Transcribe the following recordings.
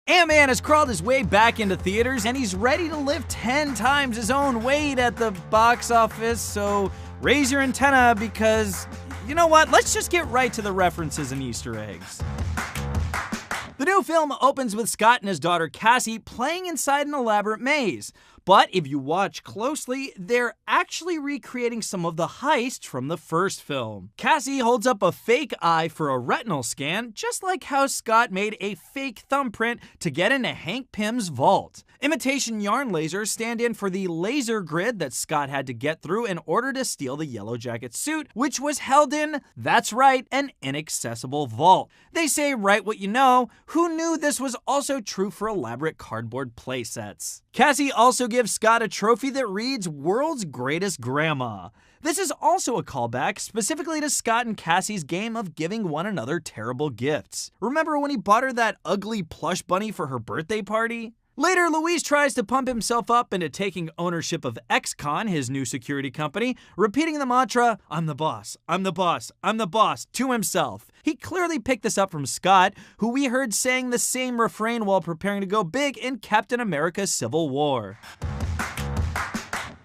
Ant-Man has crawled his way back into theaters, and he's ready to lift 10 times his own weight at the box office, so raise your antenna because, you know what, let's just get right to the references and Easter eggs. The new film opens with Scott and his daughter Cassie playing inside an elaborate maze. But if you watch closely, they're actually recreating some of the heists from the first film. Cassie holds up a fake eye for a retinal scan, just like how Scott made a fake thumbprint to get into Hank Pym's vault. Imitation yarn lasers stand in for the laser grid that Scott had to get through in order to steal the Yellow Jacket suit, which was held in, that's right, an inaccessible vault. They say write what you know. Who knew this was also true for elaborate cardboard playsets? Cassie also gives Scott a trophy that reads World's Greatest Grandma. This is also a callback specifically to Scott and Cassie's game of giving one another terrible gifts. Remember when he bought her that ugly plush bunny for her birthday party? Later, Luis tries to pump himself up into taking ownership of XCon, his new security company, repeating the mantra, I'm the boss, I'm the boss, I'm the boss, to himself. He clearly picked this up from Scott, who we heard saying the same refrain while preparing to go big in Captain America: Civil War.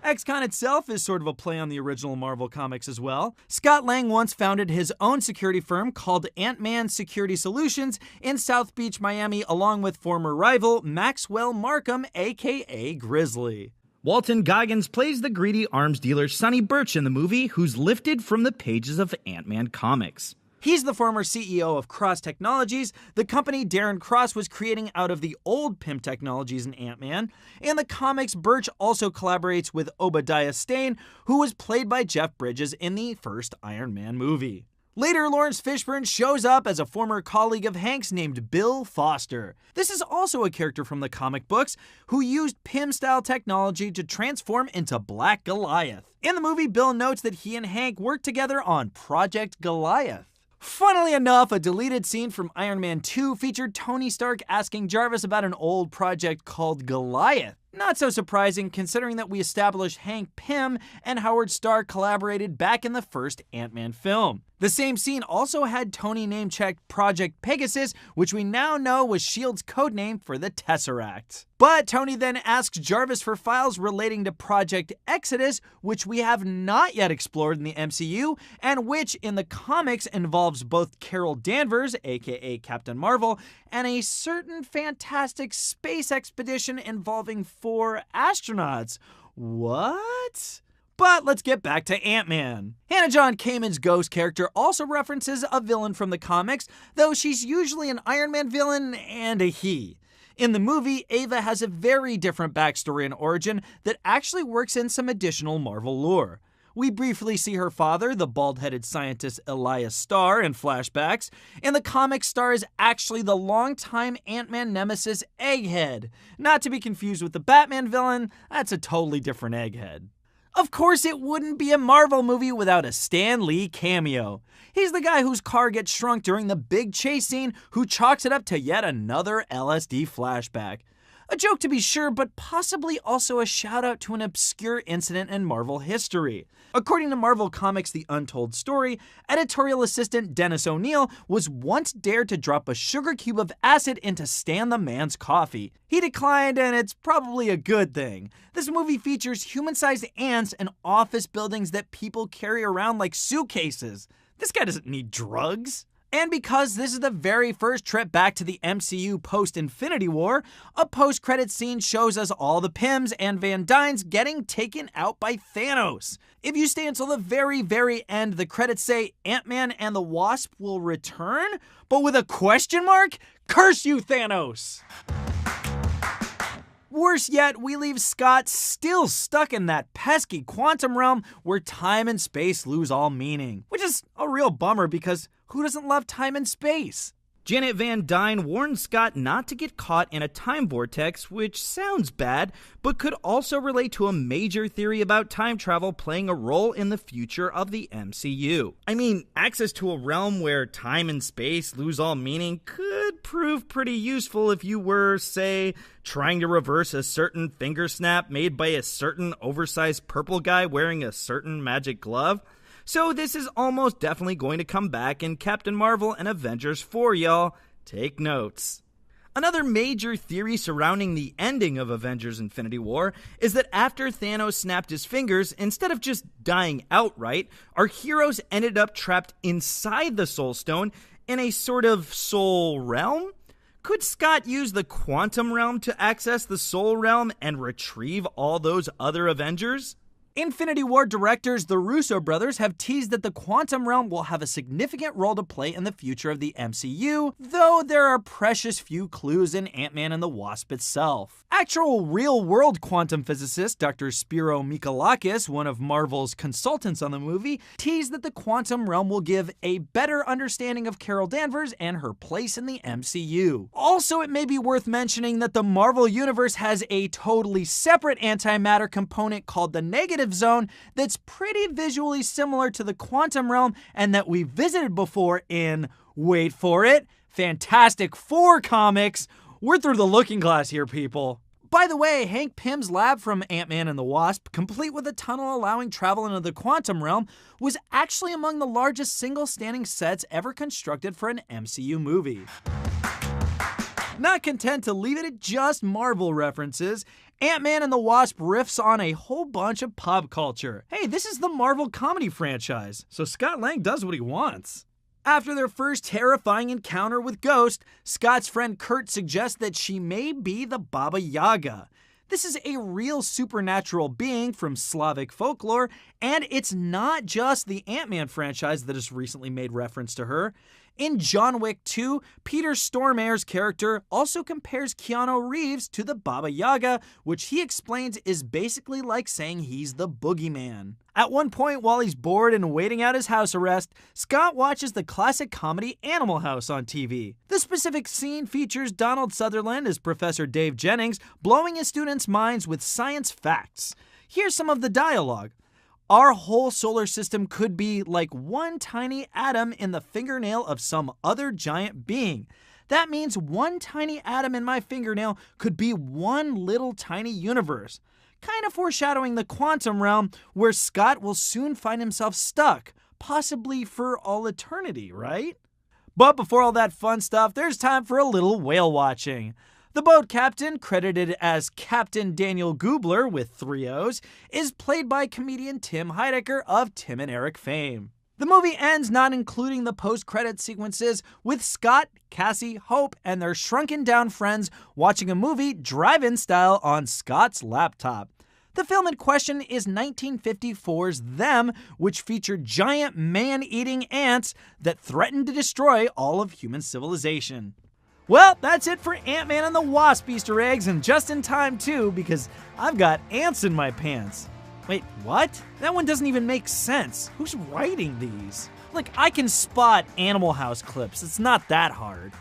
XCon itself is sort of a play on the original Marvel comics as well. Scott Lang once founded his own security firm called Ant-Man Security Solutions in South Beach, Miami, along with former rival Maxwell Markham, aka Grizzly. Walton Goggins plays the greedy arms dealer Sonny Birch in the movie, who's lifted from the pages of Ant-Man comics. He's the former CEO of Cross Technologies, the company Darren Cross was creating out of the old Pym Technologies in Ant-Man. In the comics, Birch also collaborates with Obadiah Stane, who was played by Jeff Bridges in the first Iron Man movie. Later, Lawrence Fishburne shows up as a former colleague of Hank's named Bill Foster. This is also a character from the comic books who used Pym-style technology to transform into Black Goliath. In the movie, Bill notes that he and Hank worked together on Project Goliath. Funnily enough, a deleted scene from Iron Man 2 featured Tony Stark asking Jarvis about an old project called Goliath. Not so surprising considering that we established Hank Pym and Howard Stark collaborated back in the first Ant-Man film. The same scene also had Tony name-check Project Pegasus, which we now know was S.H.I.E.L.D.'s codename for the Tesseract. But Tony then asks Jarvis for files relating to Project Exodus, which we have not yet explored in the MCU, and which in the comics involves both Carol Danvers, aka Captain Marvel, and a certain fantastic space expedition involving 4 astronauts. What? But let's get back to Ant-Man. Hannah John Kamen's Ghost character also references a villain from the comics, though she's usually an Iron Man villain and a he. In the movie, Ava has a very different backstory and origin that actually works in some additional Marvel lore. We briefly see her father, the bald-headed scientist Elias Starr, in flashbacks. In the comics, Starr is actually the longtime Ant-Man nemesis Egghead. Not to be confused with the Batman villain, that's a totally different Egghead. Of course, it wouldn't be a Marvel movie without a Stan Lee cameo. He's the guy whose car gets shrunk during the big chase scene, who chalks it up to yet another LSD flashback. A joke to be sure, but possibly also a shout out to an obscure incident in Marvel history. According to Marvel Comics: The Untold Story, editorial assistant Dennis O'Neil was once dared to drop a sugar cube of acid into Stan the Man's coffee. He declined, and it's probably a good thing. This movie features human-sized ants and office buildings that people carry around like suitcases. This guy doesn't need drugs. And because this is the very first trip back to the MCU post-Infinity War, a post-credits scene shows us all the Pyms and Van Dynes getting taken out by Thanos. If you stay until the very, very end, the credits say Ant-Man and the Wasp will return, but with a question mark? Curse you, Thanos! Worse yet, we leave Scott still stuck in that pesky quantum realm where time and space lose all meaning. Which is a real bummer because who doesn't love time and space? Janet Van Dyne warns Scott not to get caught in a time vortex, which sounds bad, but could also relate to a major theory about time travel playing a role in the future of the MCU. I mean, access to a realm where time and space lose all meaning could prove pretty useful if you were, say, trying to reverse a certain finger snap made by a certain oversized purple guy wearing a certain magic glove. So this is almost definitely going to come back in Captain Marvel and Avengers 4, y'all. Take notes. Another major theory surrounding the ending of Avengers Infinity War is that after Thanos snapped his fingers, instead of just dying outright, our heroes ended up trapped inside the Soul Stone in a sort of soul realm? Could Scott use the quantum realm to access the soul realm and retrieve all those other Avengers? Infinity War directors, the Russo brothers, have teased that the quantum realm will have a significant role to play in the future of the MCU, though there are precious few clues in Ant-Man and the Wasp itself. Actual real-world quantum physicist Dr. Spiro Michalakis, one of Marvel's consultants on the movie, teased that the quantum realm will give a better understanding of Carol Danvers and her place in the MCU. Also, it may be worth mentioning that the Marvel Universe has a totally separate antimatter component called the negative zone that's pretty visually similar to the quantum realm and that we visited before in, wait for it, Fantastic Four comics. We're through the looking glass here, people. By the way, Hank Pym's lab from Ant-Man and the Wasp, complete with a tunnel allowing travel into the quantum realm, was actually among the largest single standing sets ever constructed for an MCU movie. Not content to leave it at just Marvel references, Ant-Man and the Wasp riffs on a whole bunch of pop culture. Hey, this is the Marvel comedy franchise, so Scott Lang does what he wants. After their first terrifying encounter with Ghost, Scott's friend Kurt suggests that she may be the Baba Yaga. This is a real supernatural being from Slavic folklore, and it's not just the Ant-Man franchise that has recently made reference to her. In John Wick 2, Peter Stormare's character also compares Keanu Reeves to the Baba Yaga, which he explains is basically like saying he's the boogeyman. At one point, while he's bored and waiting out his house arrest, Scott watches the classic comedy Animal House on TV. The specific scene features Donald Sutherland as Professor Dave Jennings blowing his students' minds with science facts. Here's some of the dialogue. Our whole solar system could be like one tiny atom in the fingernail of some other giant being. That means one tiny atom in my fingernail could be one little tiny universe. Kind of foreshadowing the quantum realm where Scott will soon find himself stuck, possibly for all eternity, right? But before all that fun stuff, there's time for a little whale watching. The boat captain, credited as Captain Daniel Goobler with 3 O's, is played by comedian Tim Heidecker of Tim and Eric fame. The movie ends not including the post-credit sequences with Scott, Cassie, Hope, and their shrunken-down friends watching a movie drive-in style on Scott's laptop. The film in question is 1954's Them, which featured giant man-eating ants that threatened to destroy all of human civilization. Well, that's it for Ant-Man and the Wasp Easter eggs, and just in time too, because I've got ants in my pants. Wait, what? That one doesn't even make sense. Who's writing these? Like, I can spot Animal House clips. It's not that hard.